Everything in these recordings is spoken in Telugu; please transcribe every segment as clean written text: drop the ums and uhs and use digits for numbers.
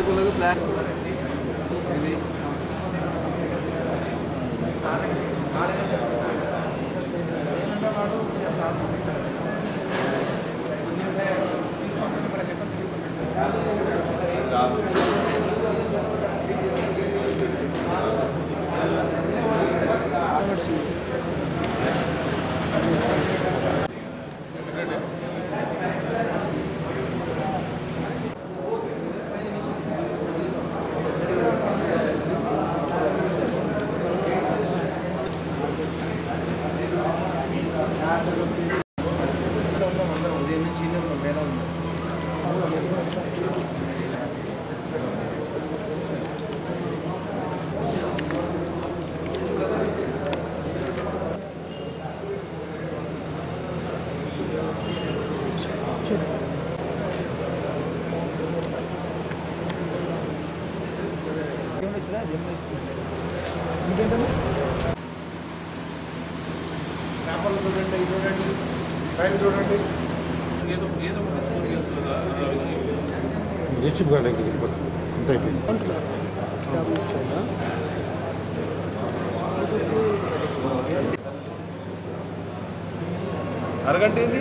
నాయకులకు ప్లాన్ అరగంటేది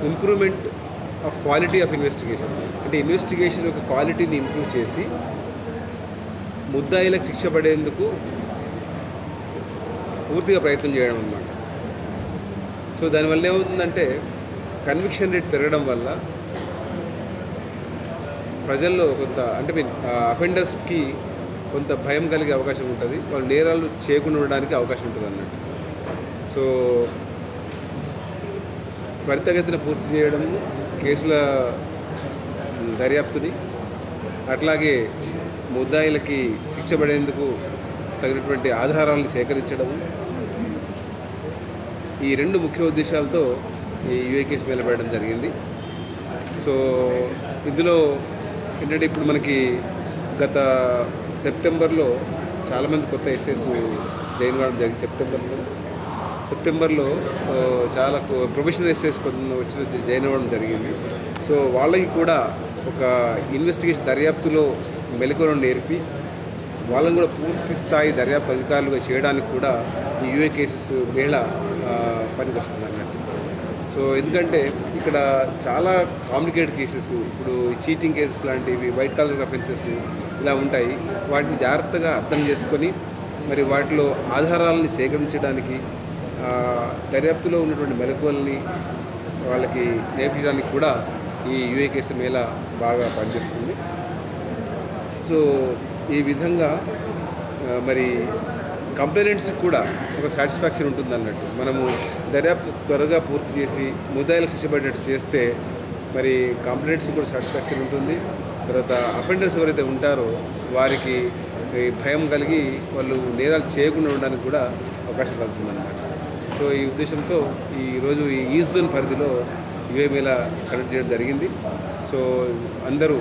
improvement of quality of investigation అంటే ఇన్వెస్టిగేషన్ యొక్క క్వాలిటీని ఇంప్రూవ్ చేసి ముద్దాయిలకు శిక్ష పడేందుకు పూర్తిగా ప్రయత్నం చేయడం అన్నమాట. సో దానివల్ల ఏమవుతుందంటే కన్విక్షన్ రేట్ పెరగడం వల్ల ప్రజల్లో కొంత అంటే అఫెండర్స్కి కొంత భయం కలిగే అవకాశం ఉంటుంది, వాళ్ళు నేరాలు చేయకుండా ఉండడానికి అవకాశం ఉంటుంది అన్నట్టు. సో త్వరితగతిన పూర్తి చేయడము కేసుల దర్యాప్తుని, అట్లాగే ముద్దాయిలకి శిక్ష పడేందుకు తగినటువంటి ఆధారాలను సేకరించడము, ఈ రెండు ముఖ్య ఉద్దేశాలతో ఈ యూఏ కేసు నిలబెట్టడం జరిగింది. సో ఇందులో ఏంటంటే ఇప్పుడు మనకి గత సెప్టెంబర్లో చాలామంది కొత్త ఎస్ఎస్ జాయిన్ అవ్వడం జరిగింది. సెప్టెంబర్లో చాలా ప్రొఫెషనల్ ఎస్ఎస్ వచ్చిన జాయిన్ అవ్వడం జరిగింది. సో వాళ్ళకి కూడా ఒక ఇన్వెస్టిగేషన్ దర్యాప్తులో మెలకువలను నేర్పి వాళ్ళని కూడా పూర్తి స్థాయి దర్యాప్తు అధికారులుగా చేయడానికి కూడా ఈ యూఏ కేసెస్ మేళ పనికి వస్తుంది అన్నట్టు. సో ఎందుకంటే ఇక్కడ చాలా కాంప్లికేటెడ్ కేసెస్, ఇప్పుడు చీటింగ్ కేసెస్ లాంటివి, వైట్ కాలర్ అఫెన్సెస్ ఇలా ఉంటాయి. వాటిని జాగ్రత్తగా అర్థం చేసుకొని మరి వాటిలో ఆధారాలని సేకరించడానికి, దర్యాప్తులో ఉన్నటువంటి మెలకువల్ని వాళ్ళకి నేర్పించడానికి కూడా ఈ యూఏ కేసు మేళ బాగా పనిచేస్తుంది. సో ఈ విధంగా మరి కంప్లైనెంట్స్కి కూడా ఒక సాటిస్ఫాక్షన్ ఉంటుంది అన్నట్టు. మనము దర్యాప్తు త్వరగా పూర్తి చేసి ముద్దాయిలకు శిక్ష పడేటట్టు చేస్తే మరి కంప్లైంట్స్ కూడా సాటిస్ఫాక్షన్ ఉంటుంది. తర్వాత అఫెండర్స్ ఎవరైతే ఉంటారో వారికి భయం కలిగి వాళ్ళు నేరాలు చేయకుండా ఉండడానికి కూడా అవకాశం కలుగుతుంది అన్నమాట. సో ఈ ఉద్దేశంతో ఈరోజు ఈ ఈస్ట్ జోన్ పరిధిలో యూఏ మేళ కండక్ట్ చేయడం జరిగింది. సో అందరూ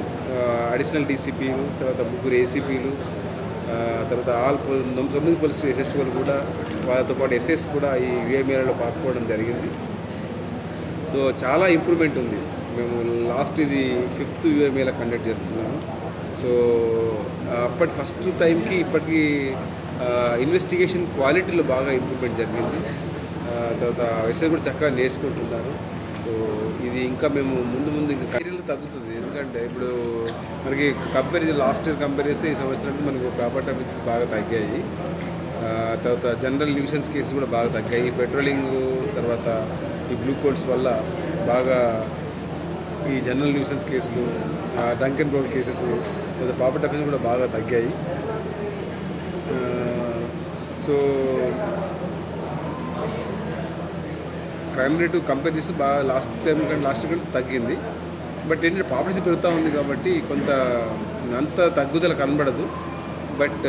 అడిషనల్ డీసీపీలు, తర్వాత 3 ఏసీపీలు, తర్వాత 9 పోలీస్ ఎస్హెచ్ఓలు కూడా, వాళ్ళతో పాటు ఎస్ఎస్ కూడా ఈ యూఏ మేళలో పాల్గొనడం జరిగింది. సో చాలా ఇంప్రూవ్మెంట్ ఉంది. మేము లాస్ట్ ఇది 5th యూఏ మేళ కండక్ట్ చేస్తున్నాము. సో అప్పటి ఫస్ట్ టైంకి ఇప్పటికీ ఇన్వెస్టిగేషన్ క్వాలిటీలో బాగా ఇంప్రూవ్మెంట్ జరిగింది. తర్వాత ఎస్ఐ కూడా చక్కగా నేర్చుకుంటున్నారు. సో ఇది ఇంకా మేము ముందు ఇంకా కెరీర్లు తగ్గుతుంది. ఎందుకంటే ఇప్పుడు మనకి లాస్ట్ ఇయర్ కంపేర్ చేస్తే ఈ సంవత్సరానికి మనకు ప్రాపర్టీ అఫెన్సెస్ బాగా తగ్గాయి. తర్వాత జనరల్ న్యూసెన్స్ కేసెస్ కూడా బాగా తగ్గాయి. పెట్రోలింగ్ తర్వాత ఈ బ్లూ కోడ్స్ వల్ల బాగా ఈ జనరల్ న్యూసెన్స్ కేసులు, డ్రంక్ అండ్ డ్రైవ్ కేసెస్, తర్వాత ప్రాపర్టీ అఫెన్స్ కూడా బాగా తగ్గాయి. సో క్రైమ్ రేటు కంపేర్ చేస్తే బాగా లాస్ట్ కంటే తగ్గింది. బట్ ఏంటంటే పాపులేషన్ పెరుగుతూ ఉంది కాబట్టి కొంత అంత తగ్గుదల కనబడదు. బట్